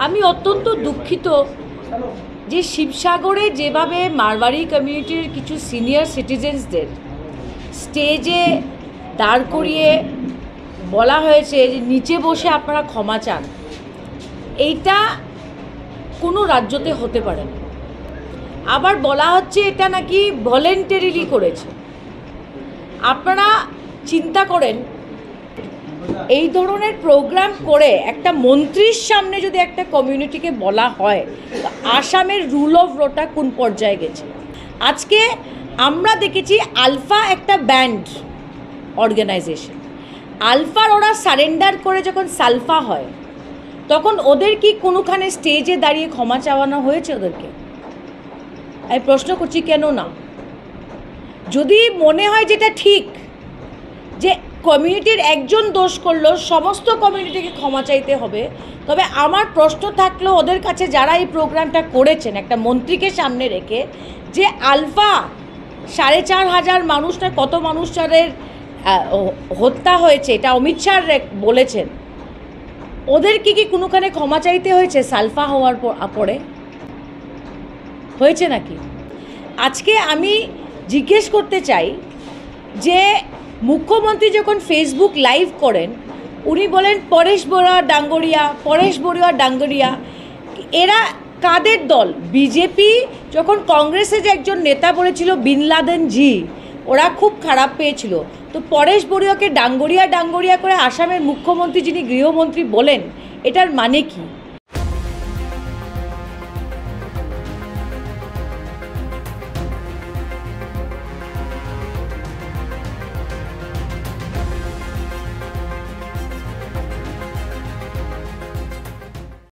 আমি অত্যন্ত দুঃখিত যে শিবসাগরে যেভাবে মারওয়ারি কমিউনিটির কিছু সিনিয়র সিটিজেন্সদের স্টেজে দাঁড় করিয়ে বলা হয়েছে যে নিচে বসে আপনারা ক্ষমা চান, এইটা কোনো রাজ্যতে হতে পারে না। আবার বলা হচ্ছে এটা নাকি ভলেন্টারিলি করেছে। আপনারা চিন্তা করেন, এই ধরনের প্রোগ্রাম করে একটা মন্ত্রীর সামনে যদি একটা কমিউনিটিকে বলা হয়, আসামের রুল অফ লটা কোন পর্যায়ে গেছে। আজকে আমরা দেখেছি আলফা একটা ব্যান্ড অর্গানাইজেশন, আলফার ওরা সারেন্ডার করে যখন সালফা হয় তখন ওদের কি কোনোখানে স্টেজে দাঁড়িয়ে ক্ষমা চাওয়ানো হয়েছে ওদেরকে? আমি প্রশ্ন করছি কেন না। যদি মনে হয় যেটা ঠিক যে কমিউনিটির একজন দোষ করলো সমস্ত কমিউনিটিকে ক্ষমা চাইতে হবে, তবে আমার প্রশ্ন থাকলো ওদের কাছে যারা এই প্রোগ্রামটা করেছেন একটা মন্ত্রীকে সামনে রেখে, যে আলফা 4,500 মানুষ না কত মানুষের হত্যা হয়েছে এটা অমিত শাহ বলেছেন, ওদেরকে কি কোনোখানে ক্ষমা চাইতে হয়েছে সালফা হওয়ার পরে? হয়েছে নাকি? আজকে আমি জিজ্ঞেস করতে চাই যে মুখ্যমন্ত্রী যখন ফেসবুক লাইভ করেন উনি বলেন পরেশ বড়ুয়া ডাঙ্গরিয়া, এরা কাদের দল? বিজেপি যখন কংগ্রেসে যে একজন নেতা বলেছিল বিন লাদেন জি, ওরা খুব খারাপ পেয়েছিল, তো পরেশ বড়ুয়াকে ডাঙ্গরিয়া করে আসামের মুখ্যমন্ত্রী যিনি গৃহমন্ত্রী বলেন, এটার মানে কি?